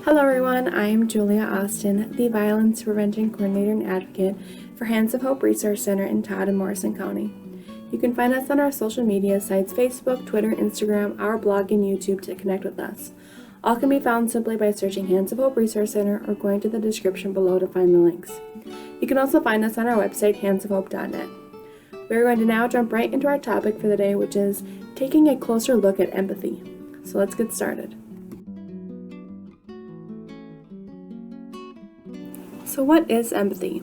Hello everyone, I am Julia Austin, the Violence Prevention Coordinator and Advocate for Hands of Hope Resource Center in Todd and Morrison County. You can find us on our social media sites Facebook, Twitter, Instagram, our blog, and YouTube to connect with us. All can be found simply by searching Hands of Hope Resource Center or going to the description below to find the links. You can also find us on our website, handsofhope.net. We're going to now jump right into our topic for the day, which is taking a closer look at empathy. So let's get started. So what is empathy?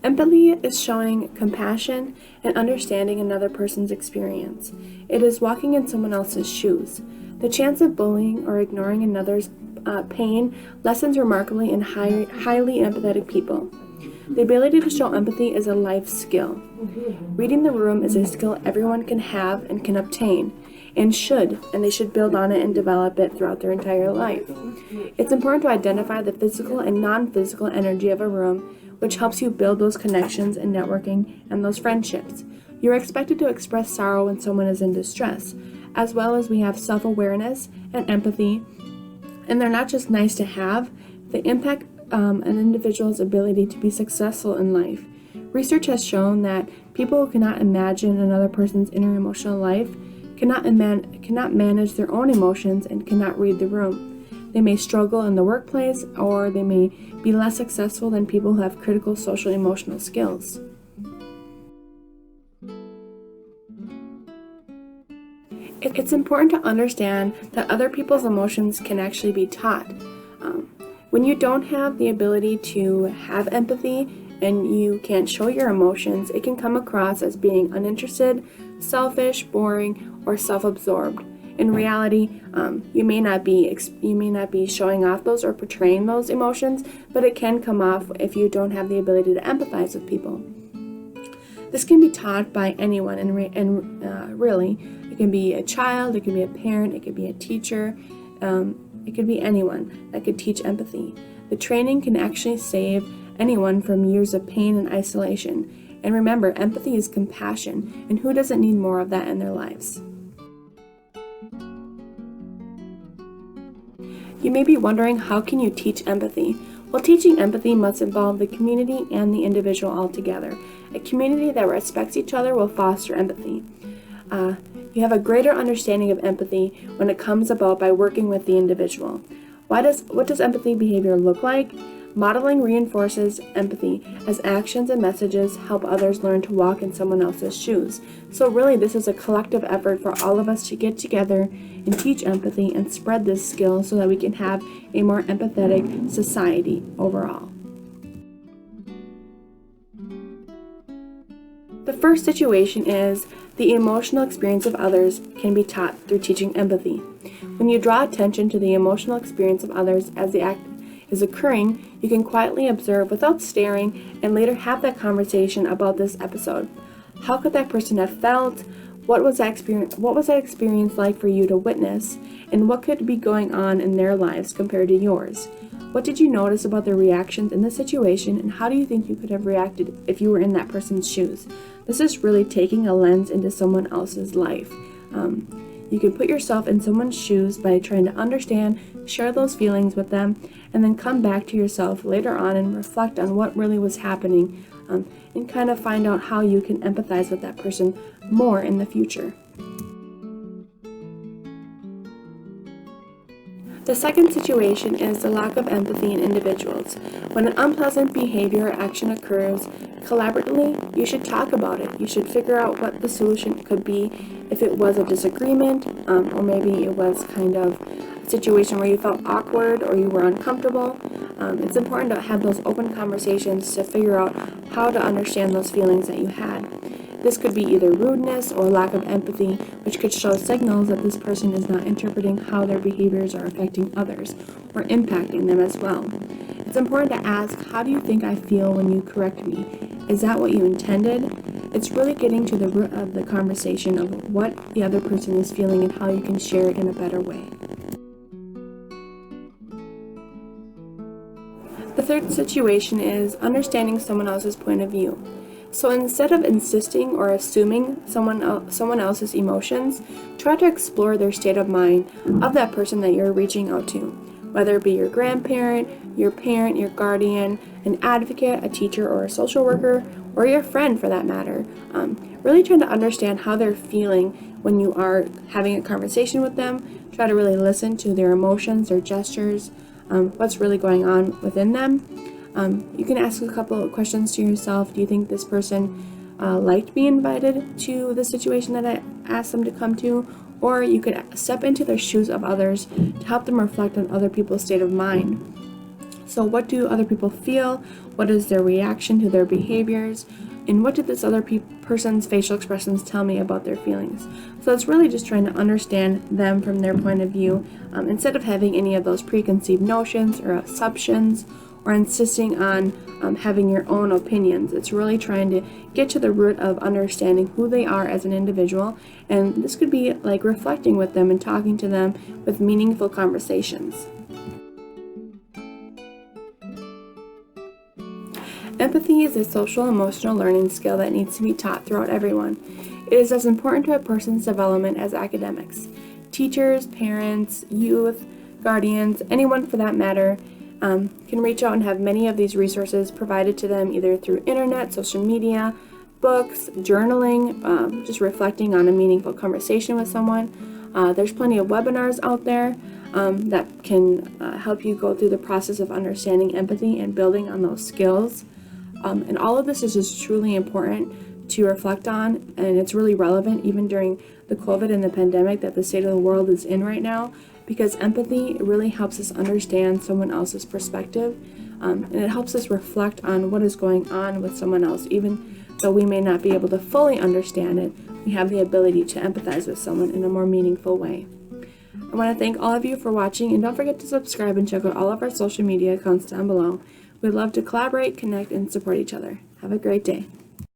Empathy is showing compassion and understanding another person's experience. It is walking in someone else's shoes. The chance of bullying or ignoring another's pain lessens remarkably in highly empathetic people. The ability to show empathy is a life skill. Reading the room is a skill everyone can have and can obtain, and they should build on it and develop it throughout their entire life. It's important to identify the physical and non-physical energy of a room, which helps you build those connections and networking and those friendships. You're expected to express sorrow when someone is in distress, as well as we have self-awareness and empathy, and they're not just nice to have, they impact an individual's ability to be successful in life. Research has shown that people who cannot imagine another person's inner emotional life cannot manage their own emotions and cannot read the room. They may struggle in the workplace, or they may be less successful than people who have critical social emotional skills. It's important to understand that other people's emotions can actually be taught. When you don't have the ability to have empathy and you can't show your emotions, it can come across as being uninterested, selfish, boring, or self-absorbed. In reality, you may not be showing off those or portraying those emotions, but it can come off if you don't have the ability to empathize with people. This can be taught by anyone, and really, it can be a child, it can be a parent, it could be a teacher, it could be anyone that could teach empathy. The training can actually save anyone from years of pain and isolation. And remember, empathy is compassion, and who doesn't need more of that in their lives? You may be wondering, how can you teach empathy? Well, teaching empathy must involve the community and the individual altogether. A community that respects each other will foster empathy. You have a greater understanding of empathy when it comes about by working with the individual. What does empathy behavior look like? Modeling reinforces empathy as actions and messages help others learn to walk in someone else's shoes. So really, this is a collective effort for all of us to get together and teach empathy and spread this skill so that we can have a more empathetic society overall. The first situation is the emotional experience of others can be taught through teaching empathy. When you draw attention to the emotional experience of others as the act is occurring, you can quietly observe without staring and later have that conversation about this episode. How could that person have felt? What was that experience like for you to witness? And what could be going on in their lives compared to yours? What did you notice about their reactions in the situation, and how do you think you could have reacted if you were in that person's shoes? This is really taking a lens into someone else's life. You can put yourself in someone's shoes by trying to understand, share those feelings with them, and then come back to yourself later on and reflect on what really was happening, and kind of find out how you can empathize with that person more in the future. The second situation is the lack of empathy in individuals. When an unpleasant behavior or action occurs, collaboratively, you should talk about it. You should figure out what the solution could be if it was a disagreement, or maybe it was kind of a situation where you felt awkward or you were uncomfortable. It's important to have those open conversations to figure out how to understand those feelings that you had. This could be either rudeness or lack of empathy, which could show signals that this person is not interpreting how their behaviors are affecting others or impacting them as well. It's important to ask, how do you think I feel when you correct me? Is that what you intended? It's really getting to the root of the conversation of what the other person is feeling and how you can share it in a better way. The third situation is understanding someone else's point of view. So instead of insisting or assuming someone else's emotions, try to explore their state of mind of that person that you're reaching out to. whether it be your grandparent, your parent, your guardian, an advocate, a teacher, or a social worker, or your friend for that matter. Really trying to understand how they're feeling when you are having a conversation with them. Try to really listen to their emotions, their gestures, what's really going on within them. You can ask a couple of questions to yourself. Do you think this person liked being invited to the situation that I asked them to come to? Or you could step into the shoes of others to help them reflect on other people's state of mind. So what do other people feel? What is their reaction to their behaviors? And what did this other person's facial expressions tell me about their feelings? So it's really just trying to understand them from their point of view, instead of having any of those preconceived notions or assumptions or insisting on having your own opinions. It's really trying to get to the root of understanding who they are as an individual, and this could be like reflecting with them and talking to them with meaningful conversations. Empathy is a social emotional learning skill that needs to be taught throughout everyone. It is as important to a person's development as academics. Teachers, parents, youth, guardians, anyone for that matter, can reach out and have many of these resources provided to them either through internet, social media, books, journaling, just reflecting on a meaningful conversation with someone. There's plenty of webinars out there that can help you go through the process of understanding empathy and building on those skills. And all of this is just truly important to reflect on, and it's really relevant even during the COVID and the pandemic that the state of the world is in right now, because empathy really helps us understand someone else's perspective, and it helps us reflect on what is going on with someone else. Even though we may not be able to fully understand it, we have the ability to empathize with someone in a more meaningful way. I want to thank all of you for watching, and don't forget to subscribe and check out all of our social media accounts down below. We'd love to collaborate, connect, and support each other. Have a great day.